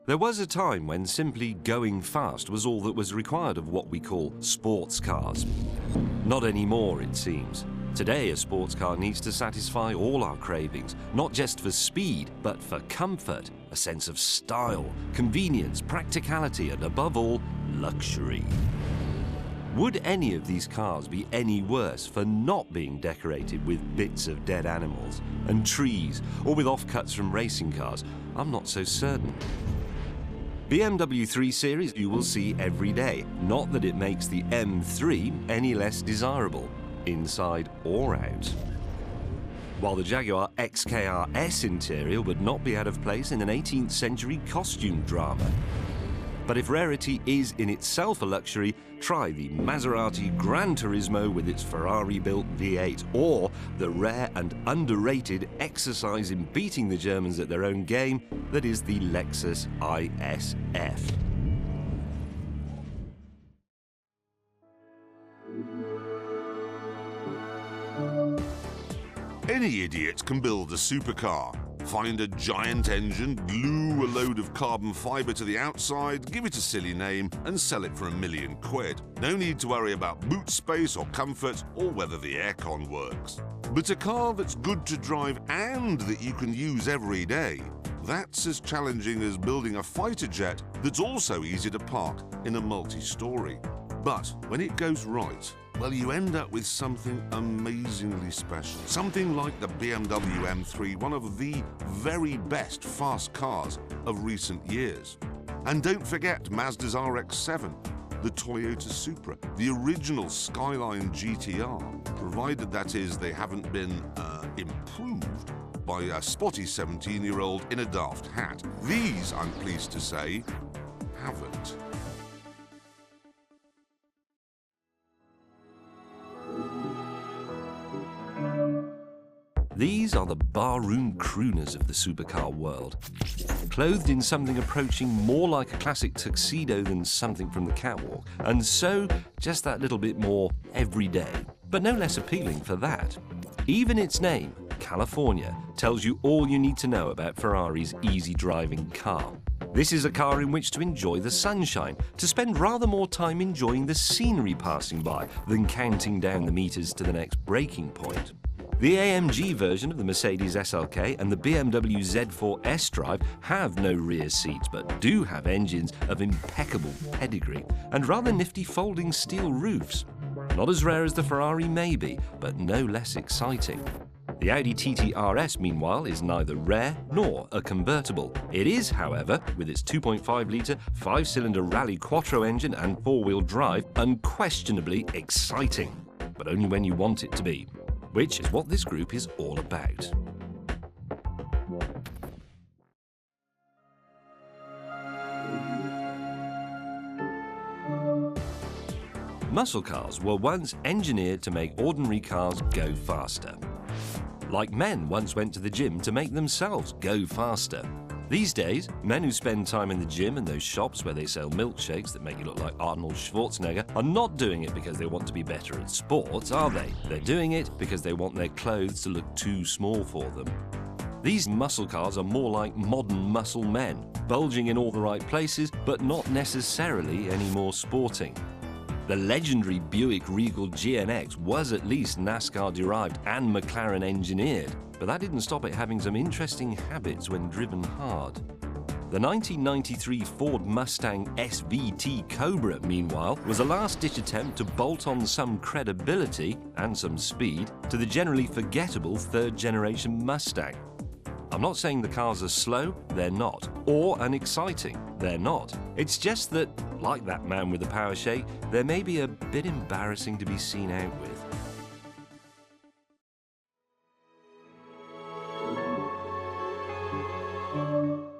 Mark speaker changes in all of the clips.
Speaker 1: There was a time when simply going fast was all that was required of what we call sports cars. Not anymore, it seems. Today, a sports car needs to satisfy all our cravings, not just for speed, but for comfort, a sense of style, convenience, practicality, and above all, luxury. Would any of these cars be any worse for not being decorated with bits of dead animals and trees, or with offcuts from racing cars? I'm not so certain. BMW 3 Series you will see every day, not that it makes the M3 any less desirable, inside or out. While the Jaguar XKR-S interior would not be out of place in an 18th century costume drama. But if rarity is in itself a luxury, try the Maserati Gran Turismo with its Ferrari-built V8, or the rare and underrated exercise in beating the Germans at their own game that is the Lexus ISF.
Speaker 2: Any idiot can build a supercar. Find a giant engine, glue a load of carbon fibre to the outside, give it a silly name, and sell it for £1 million. No need to worry about boot space or comfort, or whether the aircon works. But a car that's good to drive and that you can use every day, that's as challenging as building a fighter jet that's also easy to park in a multi-storey. But when it goes right, well, you end up with something amazingly special. Something like the BMW M3, one of the very best fast cars of recent years. And don't forget Mazda's RX-7, the Toyota Supra, the original Skyline GTR, provided that is they haven't been improved by a spotty 17-year-old in a daft hat. These, I'm pleased to say, haven't.
Speaker 1: These are the barroom crooners of the supercar world, clothed in something approaching more like a classic tuxedo than something from the catwalk, and so just that little bit more everyday, but no less appealing for that. Even its name, California, tells you all you need to know about Ferrari's easy-driving car. This is a car in which to enjoy the sunshine, to spend rather more time enjoying the scenery passing by than counting down the meters to the next braking point. The AMG version of the Mercedes SLK and the BMW Z4 S-Drive have no rear seats, but do have engines of impeccable pedigree and rather nifty folding steel roofs. Not as rare as the Ferrari may be, but no less exciting. The Audi TT RS, meanwhile, is neither rare nor a convertible. It is, however, with its 2.5-litre, 5-cylinder Rally Quattro engine and 4-wheel drive, unquestionably exciting, but only when you want it to be. Which is what this group is all about. Muscle cars were once engineered to make ordinary cars go faster. Like men once went to the gym to make themselves go faster. These days, men who spend time in the gym and those shops where they sell milkshakes that make you look like Arnold Schwarzenegger are not doing it because they want to be better at sports, are they? They're doing it because they want their clothes to look too small for them. These muscle cars are more like modern muscle men, bulging in all the right places, but not necessarily any more sporting. The legendary Buick Regal GNX was at least NASCAR-derived and McLaren-engineered, but that didn't stop it having some interesting habits when driven hard. The 1993 Ford Mustang SVT Cobra, meanwhile, was a last-ditch attempt to bolt on some credibility and some speed to the generally forgettable third-generation Mustang. I'm not saying the cars are slow, they're not, or unexciting, they're not. It's just that, like that man with the power shake, they may be a bit embarrassing to be seen out with.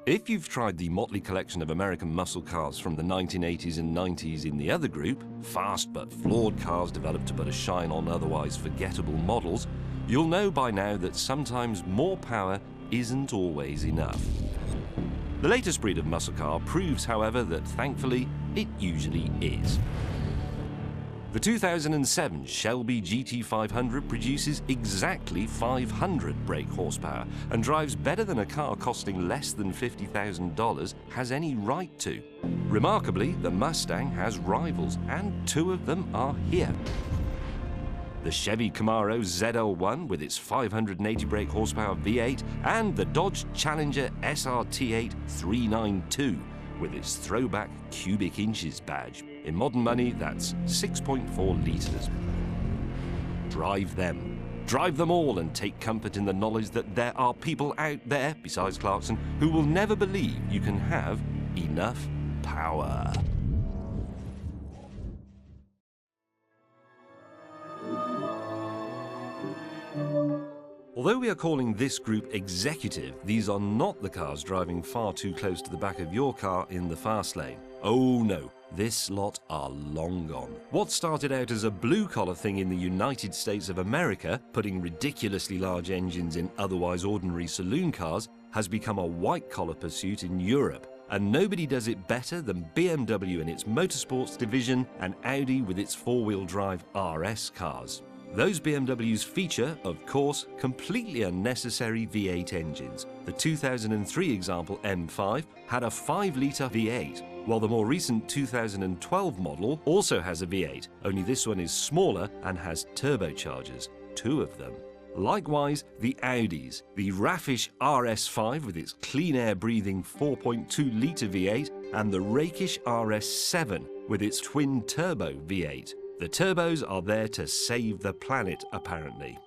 Speaker 1: If you've tried the motley collection of American muscle cars from the 1980s and 90s in the other group, fast but flawed cars developed to put a shine on otherwise forgettable models, you'll know by now that sometimes more power isn't always enough. The latest breed of muscle car proves, however, that thankfully it usually is. The 2007 Shelby GT500 produces exactly 500 brake horsepower and drives better than a car costing less than $50,000 has any right to. Remarkably, the Mustang has rivals, and two of them are here. The Chevy Camaro ZL1 with its 580 brake horsepower V8 and the Dodge Challenger SRT8 392 with its throwback cubic inches badge. In modern money, that's 6.4 litres. Drive them. Drive them all and take comfort in the knowledge that there are people out there, besides Clarkson, who will never believe you can have enough power. Although we are calling this group executive, these are not the cars driving far too close to the back of your car in the fast lane. Oh no, this lot are long gone. What started out as a blue-collar thing in the United States of America, putting ridiculously large engines in otherwise ordinary saloon cars, has become a white-collar pursuit in Europe. And nobody does it better than BMW in its motorsports division and Audi with its four-wheel drive RS cars. Those BMWs feature, of course, completely unnecessary V8 engines. The 2003 example M5 had a 5-litre V8, while the more recent 2012 model also has a V8, only this one is smaller and has turbochargers, 2 of them. Likewise, the Audis, the raffish RS5 with its clean air breathing 4.2-litre V8 and the rakish RS7 with its twin turbo V8. The turbos are there to save the planet, apparently.